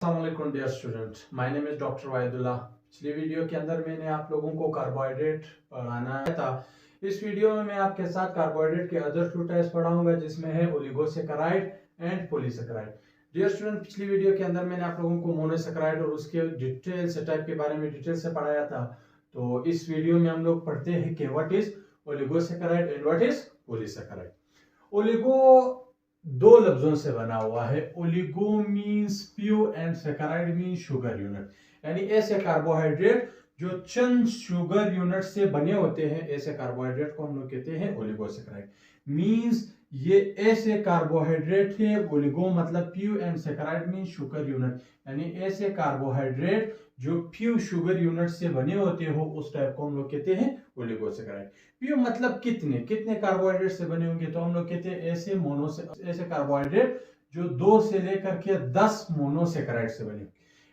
अस्सलामुअलैकुम dear student, my name is doctor Wahidullah. पिछली video के अंदर मैंने आप लोगों को कार्बोहाइड्रेट पढ़ाना था। इस वीडियो में मैं आपके साथ कार्बोहाइड्रेट के अदर टू टाइप्स पढ़ाऊंगा, जिसमें है oligosaccharide and polysaccharide. Dear student, पिछली वीडियो के अंदर मैंने आप लोगों को मोनोसेकेराइड और उसके डिटेल से टाइप के बारे में डिटेल से पढ़ाया था। तो इस वीडियो में हम लोग पढ़ते हैं कि what is oligosaccharide and what is polysaccharide. Oligo दो लफ्जों से बना हुआ है। Oligo means pure and saccharide means sugar unit, यानी ऐसे कार्बोहाइड्रेट जो चंद शुगर यूनिट से बने होते हैं, ऐसे कार्बोहाइड्रेट को हम लोग कहते हैं ओलिगोसेकेराइड। मींस ये ऐसे कार्बोहाइड्रेट है। ओलिगो मतलब pure and saccharide means sugar unit, यानी ऐसे कार्बोहाइड्रेट जो प्योर शुगर यूनिट से बने होते हो, उस टाइप को हम लोग कहते हैं ओलिगोसेकेराइड। प्योर मतलब कितने कितने कार्बोहाइड्रेट से बने होंगे, तो हम लोग कहते हैं ऐसे कार्बोहाइड्रेट जो 2 से लेकर के 10 मोनोसेकेराइड से बने।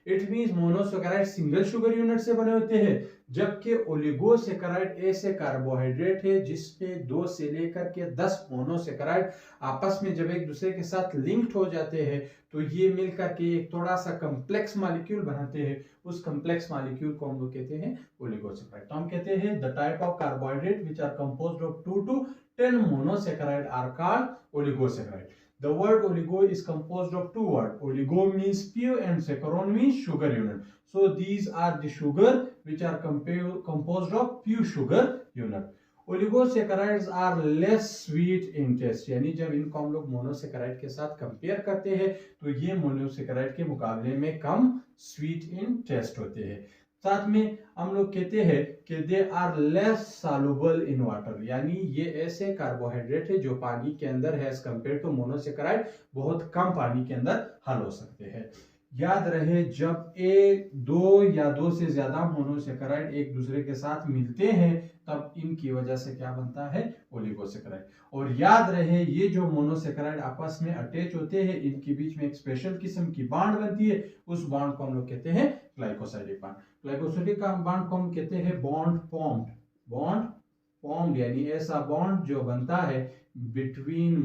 It means monosaccharide single sugar unit से बने होते हैं, जबकि ओलिगोसेकेराइड ऐसे कार्बोहाइड्रेट है जिसपे 2 से लेकर के 10 मोनोसेकेराइड आपस में जब एक दूसरे के साथ लिंक्ड हो जाते हैं, तो ये मिलकर के एक थोड़ा सा कम्प्लेक्स मॉलिक्यूल बनाते हैं। उस कम्प्लेक्स मॉलिक्यूल को हम लोग कहते हैं ओलिगोसेकेराइड। तो हम कहते हैं the type of carbohydrate which are composed of 2 to 10 monosaccharide are called oligosaccharide. The word oligo is composed of 2 words. Oligo means pure and saccharon means sugar unit. So these are the sugar which are composed of pure sugar unit. Oligosaccharides are less sweet in taste, यानी जब इनको हम लोग monosaccharide के साथ compare करते हैं तो ये मोनोसेकेराइड के मुकाबले में कम स्वीट इन टेस्ट होते हैं। साथ में हम लोग कहते हैं कि they are less soluble in water, यानी ये ऐसे कार्बोहाइड्रेट है जो पानी के अंदर है एज कंपेयर टू मोनोसेकेराइड बहुत कम पानी के अंदर हल हो सकते हैं। याद रहे, जब दो या दो से ज्यादा मोनोसेकेराइड एक दूसरे के साथ मिलते हैं तब इनकी वजह से क्या बनता है, ओलिगोसेकेराइड। और याद रहे, ये जो मोनोसेकेराइड आपस में अटैच होते हैं, इनके बीच में एक स्पेशल किस्म की बॉन्ड बनती है। उस बॉन्ड को हम लोग कहते हैं ग्लाइकोसाइडिक बॉन्ड। ग्लाइकोसाइडिक बॉन्ड को हम कहते हैं बॉन्ड फॉर्म्ड, यानी ऐसा बॉन्ड जो बनता है बिटवीन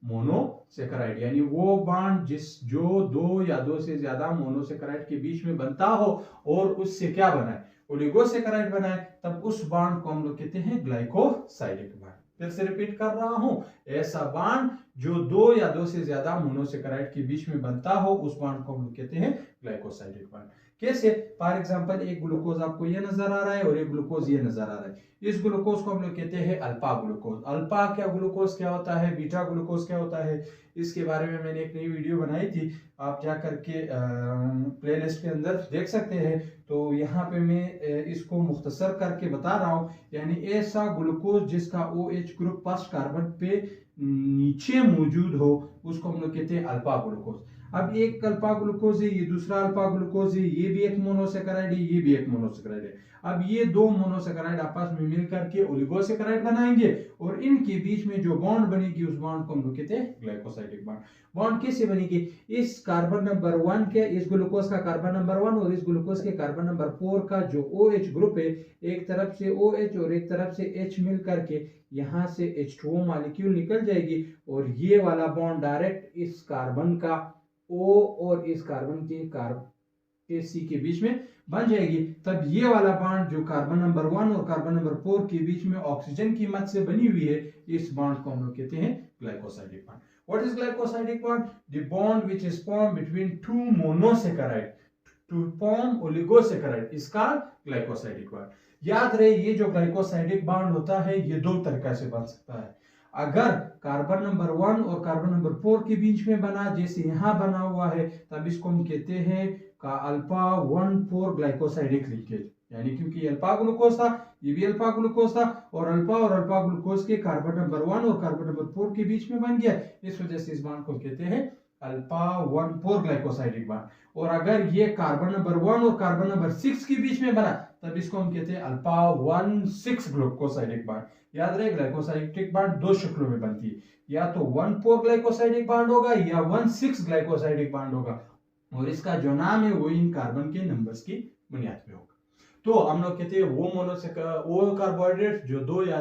मोनोसेकेराइड, यानी वो बॉन्ड जो 2 या 2 से ज्यादा मोनोसेकेराइड के बीच में बनता हो और उससे क्या बना है, ओलिगोसेकेराइड बना है, तब उस बॉन्ड को हम लोग कहते हैं ग्लाइकोसाइडिक बॉन्ड। फिर से रिपीट कर रहा हूं, ऐसा बॉन्ड जो 2 या 2 से ज्यादा मोनोसेकेराइड के बीच में बनता हो, उस बॉन्ड को हम लोग कहते हैं ग्लाइकोसाइडिक बॉन्ड। कैसे? फॉर एग्जांपल, एक ग्लूकोज आपको ये नजर आ रहा है और एक ग्लूकोज ये नजर आ रहा है। इस ग्लूकोज को हम लोग कहते हैं अल्फा ग्लूकोज। अल्फा क्या ग्लूकोज क्या होता है, बीटा ग्लूकोज क्या होता है, इसके बारे में मैंने एक नई वीडियो बनाई थी, आप जा करके प्लेलिस्ट के अंदर देख सकते हैं। तो यहाँ पे मैं इसको मुख्तसर करके बता रहा हूँ, यानी ऐसा ग्लूकोज जिसका OH ग्रुप फर्स्ट कार्बन पे नीचे मौजूद हो, उसको हम लोग कहते हैं अल्फा ग्लूकोज। अब एक अल्फा ग्लूकोज है, ये दूसरा अल्फा ग्लूकोज है, ये भी एक मोनोसेकेराइड है, ये भी एक मोनोसेकेराइड है। अब ये 2 मोनोसेकेराइड आपस में मिलकर के ओलिगोसेकेराइड बनाएंगे और इनके बीच में जो बॉन्ड बनेगी उस बॉन्ड को हम लोग कहते हैं ग्लाइकोसाइडिक बॉन्ड। बॉन्ड कैसे बनेगी, इस कार्बन नंबर 1 के, इस ग्लूकोज का कार्बन नंबर 1 और इस ग्लूकोज के कार्बन नंबर 4 का जो OH ग्रुप है, एक तरफ से OH और एक तरफ से H मिल करके यहाँ से H2O मॉलिक्यूल निकल जाएगी और ये वाला बॉन्ड डायरेक्ट इस कार्बन का O और इस कार्बन के C के बीच में बन जाएगी। तब ये वाला बॉन्ड जो कार्बन नंबर 1 और कार्बन नंबर 4 के बीच में ऑक्सीजन की मदद से बनी हुई है, इस बॉन्ड को हम लोग कहते हैं glycosidic bond. What is glycosidic bond? The bond which is formed between 2 monosaccharide to form oligosaccharide is called glycosidic bond. याद रहे, ये जो ग्लाइकोसाइडिक बॉन्ड होता है ये 2 तरीके से बन सकता है। अगर कार्बन नंबर 1 और कार्बन नंबर 4 के बीच में बना, जैसे यहाँ बना हुआ है, तब इसको हम कहते हैं का अल्फा 1,4 ग्लाइकोसाइडिक लिंकेज, यानी क्योंकि अल्फा ग्लूकोज था, ये भी अल्फा ग्लूकोज था और अल्फा ग्लूकोज के कार्बन नंबर 1 और कार्बन नंबर 4 के बीच में बन गया, इस वजह से इस बॉन्ड को कहते हैं अल्फा 1,4 ग्लाइकोसाइडिक बॉन्ड। और अगर ये कार्बन नंबर 1 और कार्बन नंबर 6 के बीच में बना, तब इसको हम कहते हैं अल्फा 1,6 ग्लाइकोसाइडिक बॉन्ड। याद रहे, ग्लाइकोसाइडिक बॉन्ड 2 शक्लों में बनती है, या तो 1,4 ग्लाइकोसाइडिक बॉन्ड होगा या 1,6 ग्लाइकोसाइडिक बॉन्ड होगा, और इसका जो नाम है वो इन कार्बन के नंबर्स की बुनियाद पे होगा। तो हम लोग कहते हैं वो कार्बोहाइड्रेट जो 2 या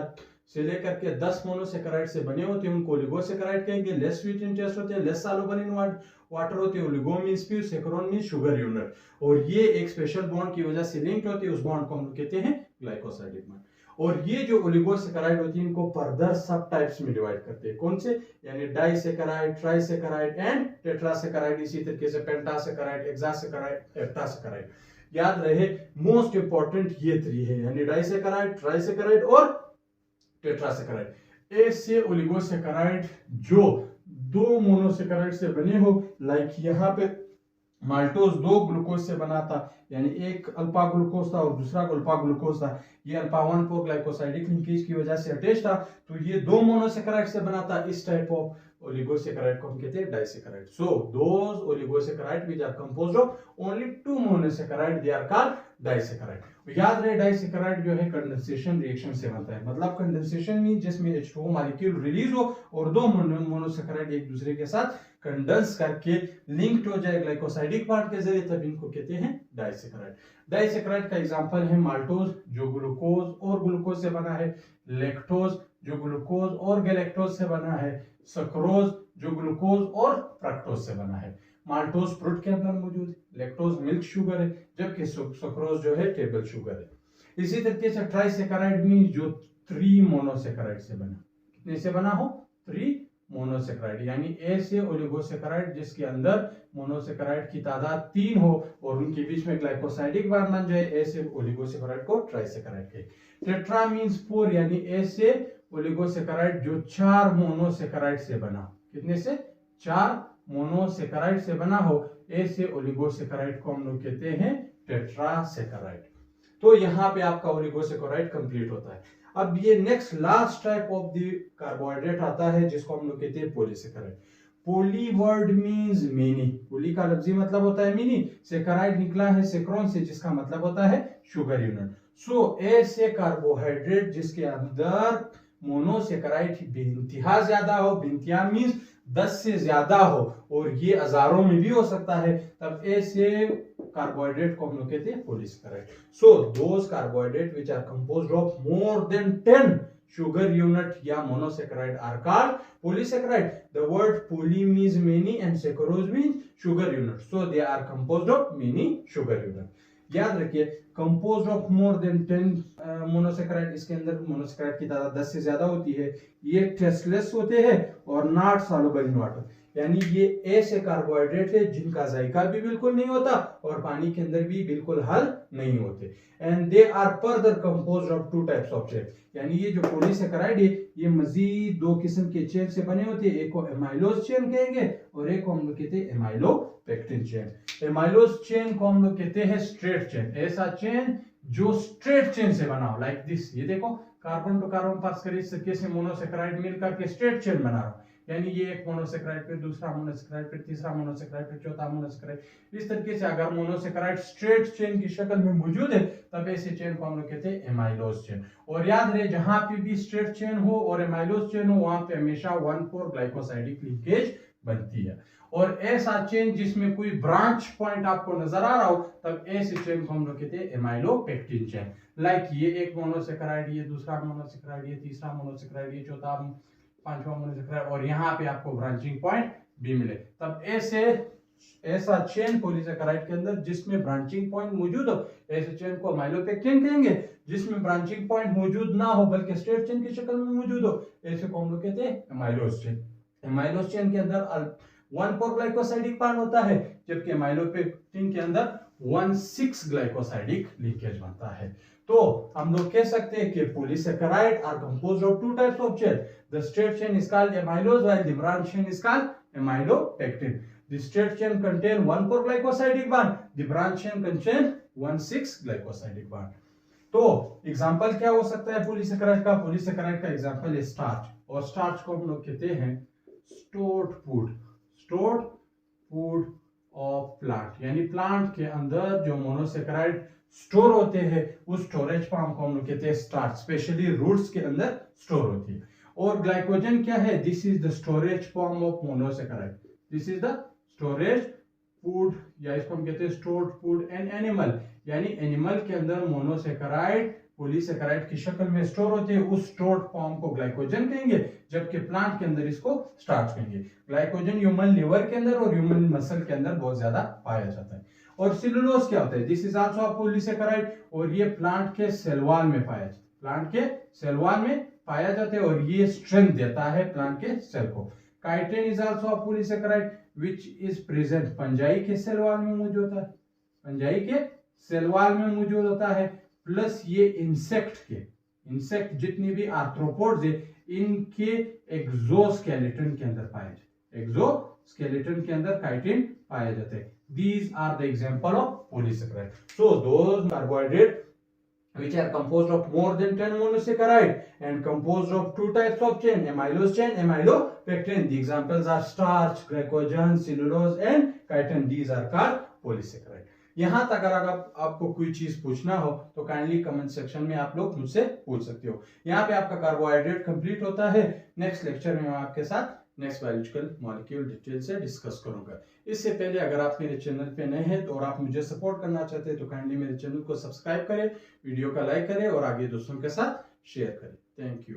से लेकर के 10 मोनोसेकेराइड से बने होते हैं उनको ओलिगोसेकेराइड कहेंगे। लेस स्वीट इन टेस्ट होते हैं, लेस सॉल्युबल इन वाटर होते हैं। Oligo means pure, saccharon means sugar unit, और ये एक स्पेशल बॉन्ड की वजह से लिंक्ड होते हैं, उस बॉन्ड को हम लोग कहते हैं ग्लाइकोसाइडिक बॉन्ड। और ये जो ओलिगोसेकेराइड होती है इनको फर्दर सब टाइप्स में डिवाइड करते हैं। कौन से? यानी डाइसेकेराइड, ट्राइसेकेराइड एंड टेट्रासेकेराइड, इसी तरीके से पेंटासेकेराइड, हेक्सासेकेराइड, हेप्टासेकेराइड। याद रहे मोस्ट इंपॉर्टेंट ये 3 है, यानी डाइसेकेराइड, ट्राइसेकेराइड और टेट्रासेकेराइड। ऐसे ओलिगोसेकेराइड जो 2 मोनोसेकेराइड से बने हो, लाइक यहाँ पे माल्टोज 2 ग्लूकोज से बना था, यानी एक अल्फा ग्लूकोज था और दूसरा अल्फा ग्लूकोज था। ये अल्फा 1,4 ग्लाइकोसाइडिक लिंकेज की वजह से अटैच था, तो ये 2 मोनोसेकेराइड से बना था। इस टाइप ऑफ ओलिगोसेकेराइड को हम कहते हैं disaccharide. So those oligosaccharide which are composed of only 2 monosaccharide they are called disaccharide. याद रहे डाइसेकेराइड जो है कंडेंसेशन रिएक्शन से बनता है, मतलब कंडेंसेशन मीन जिसमें H2O मॉलिक्यूल रिलीज हो और 2 मोनोसेकेराइड एक दूसरे के साथ कंडेंस करके लिंक्ड हो जाए ग्लाइकोसाइडिक पार्ट के जरिए, तब इनको कहते हैं डाइसेकेराइड। डाइसेकेराइड का एग्जांपल है माल्टोज जो ग्लूकोज और ग्लूकोज से बना है, लैक्टोज जो ग्लूकोज और गैलेक्टोज से बना है, सक्रोज जो ग्लूकोज और फ्रक्टोज से बना है। माल्टोज फ्रूट के अंदर मौजूद है, लैक्टोज मिल्क शुगर है, जबकि सक्रोज जो है टेबल शुगर है। इसी तरीके से ट्राइसेकेराइड मीन जो 3 मोनोसेकेराइड से बना, कितने से बना हो? 3 मोनोसेकेराइड, यानी ऐसे ओलिगोसेकेराइड जिसके अंदर मोनोसेकेराइड की तादाद 3 हो और उनके बीच में ग्लाइकोसाइडिक बॉन्ड बन जाए, ऐसे ओलिगोसेकेराइड को ट्राइसेकेराइड कहते हैं। टेट्रा मींस 4, यानी ऐसे ओलिगोसेकेराइड जो 4 मोनोसेकेराइड से बना, कितने से? 4 मोनोसेकेराइड से बना हो, ऐसे ओलिगोसेकेराइड को हम लोग कहते हैं टेट्रासेकेराइड। तो यहाँ पे आपका ओलिगोसेकेराइड कंप्लीट होता है। अब ये next last type of the carbohydrate आता है जिसको हम लोग कहते हैं पॉलीसेकेराइड। पोली वर्ड मींस मेनी, पोली का लफ्जी मतलब होता है मेनी, सेकेराइड निकला है सेक्रोन से जिसका मतलब होता है शुगर यूनिट। सो ऐसे कार्बोहाइड्रेट जिसके अंदर मोनोसेकेराइड बेइंतहा ज्यादा हो, बेइंतहा मींस 10 से ज्यादा हो और ये हजारों में भी हो सकता है, तब ऐसे कार्बोहाइड्रेट को हम लोग कहते हैं polysaccharide. So those carbohydrate which are composed of more than 10 sugar unit या monosaccharide are called polysaccharide. The word poly means many and saccharose means sugar unit. So they are composed of many sugar unit. याद रखिए composed of more than 10 monosaccharide, इसके अंदर monosaccharide की तादाद 10 से ज्यादा होती है। ये टेस्टलेस होते हैं और नॉट सॉल्युबल इन वाटर, यानी ये ऐसे कार्बोहाइड्रेट है जिनका जायका भी बिल्कुल नहीं होता और पानी के अंदर भी बिल्कुल हल नहीं होते। And they are further composed of 2 types of chain, यानी ये जो पॉलीसेकेराइड है ये मजीद 2 किस्म के चेन से बने होते हैं। एक को एमाइलोज चेन कहेंगे और एक को हम लोग कहते हैं एमाइलोपेक्टिन चेन। एमाइलोज चेन को हम लोग कहते हैं स्ट्रेट चेन, ऐसा चेन जो स्ट्रेट चेन से बना हो, लाइक दिस। ये देखो कार्बन टू कार्बन पास कर इस तरीके से मोनोसेकेराइड मिलकर के स्ट्रेट चेन बना रहा हूं, यानी ये एक मोनोसेकेराइड फिर दूसरा मोनोसेकेराइड फिर तीसरा मोनोसेकेराइड फिर चौथा मोनोसेकेराइड। इस तरीके से अगर मोनोसेकेराइड स्ट्रेट चेन की शक्ल में मौजूद है तब ऐसे चेन को हम लोग कहते हैं एमाइलोज चेन। और याद रहे जहां पे भी स्ट्रेट चेन हो और एमाइलोज चेन हो वहां पे हमेशा 1,4 ग्लाइकोसाइडिक लिंकेज बनती है। और ऐसा चेन जिसमें कोई ब्रांच पॉइंट आपको नजर आ रहा हो तब ऐसे चेन को हम लोग कहते हैं एमाइलोपेक्टिन चेन। लाइक ये एक मोनोसेकेराइड, ये दूसरा मोनोसेकेराइड, ये तीसरा मोनोसेकेराइड, ये चौथा पांचवा मोनोसेकेराइड और यहाँ पे आपको ब्रांचिंग पॉइंट भी मिले, तब ऐसा चेन पॉलीसेकेराइड के अंदर जिसमें ब्रांचिंग पॉइंट मौजूद हो, ऐसे चेन को एमाइलोपेक्टिन कहेंगे। जिसमें ब्रांचिंग पॉइंट मौजूद ना हो बल्कि स्ट्रेट चेन की शक्ल में मौजूद हो, ऐसे को हम लोग कहते हैं एमाइलोज चेन। एमाइलोज चेन के अंदर 1,4 ग्लाइकोसाइडिक बॉन्ड होता है, जबकि एमाइलोपेक्टिन के अंदर 1,6 ग्लाइकोसाइडिक लिंकेज बनता है। तो हम लोग कह सकते हैं कि polysaccharide are composed of 2 types of chain. The straight chain is called amylose while the branch chain is called amylopectin. The straight chain contain 1,4 glycosidic bond, the branch chain contain 1,6 glycosidic bond. तो example क्या हो सकता है polysaccharide का? Polysaccharide का example है starch, और starch को हम लोग कहते हैं स्टोर्ड फूड ऑफ प्लांट, यानी प्लांट के अंदर जो मोनोसेकेराइड स्टोर होते हैं उस स्टोरेज फॉर्म को हम लोग कहते हैं स्टार्च, स्पेशली रूट्स के अंदर स्टोर होती है। और ग्लाइकोजन क्या है? This is the storage form of monosaccharide, this is the storage food, या इसको हम कहते हैं स्टोर्ड फूड एंड एनिमल, यानी एनिमल के अंदर मोनोसेकेराइड पॉलीसेकेराइड की शक्ल में स्टोर होते हैं, उस स्टोर्ड फॉर्म को ग्लाइकोजन कहेंगे, जबकि प्लांट के अंदर इसको स्टार्च कहेंगे। ग्लाइकोजन ह्यूमन लिवर के अंदर और ह्यूमन मसल के अंदर बहुत ज्यादा पाया जाता है। और सेलुलोज क्या होता है? This is also a polysaccharide, और ये प्लांट के सेल वॉल में पाया जाता है, प्लांट के सेल वॉल में पाया जाता है, और ये स्ट्रेंथ देता है प्लांट के सेल को। Chitin is also a polysaccharide which is present, fungi के सेल वॉल में मौजूद होता है, फंजाई के सेल वॉल में मौजूद होता है, प्लस ये इंसेक्ट जितनी भी आर्थ्रोपोड्स है इनके एक्सोस्केलेटन के अंदर पाया जाता है, एक्सोस्केलेटन के अंदर काइटिन पाया जाता है। These are the example of polysaccharide. So those carbohydrate which are composed of more than 10 monosaccharide and composed of two types of chain, amylose chain, amylopectin. The examples are starch, glycogen, cellulose and chitin. These are called polysaccharide. यहां तक अगर आपको कोई चीज पूछना हो तो kindly comment section में आप लोग मुझसे पूछ सकते हो। यहाँ पे आपका कार्बोहाइड्रेट कंप्लीट होता है। नेक्स्ट लेक्चर में मैं आपके साथ नेक्स्ट बायोलॉजिकल मॉलिक्यूल डिटेल से डिस्कस करूंगा। इससे पहले अगर आप मेरे चैनल पे नए हैं तो और आप मुझे सपोर्ट करना चाहते हैं तो काइंडली मेरे चैनल को सब्सक्राइब करें, वीडियो का लाइक करें और आगे दोस्तों के साथ शेयर करें। Thank you.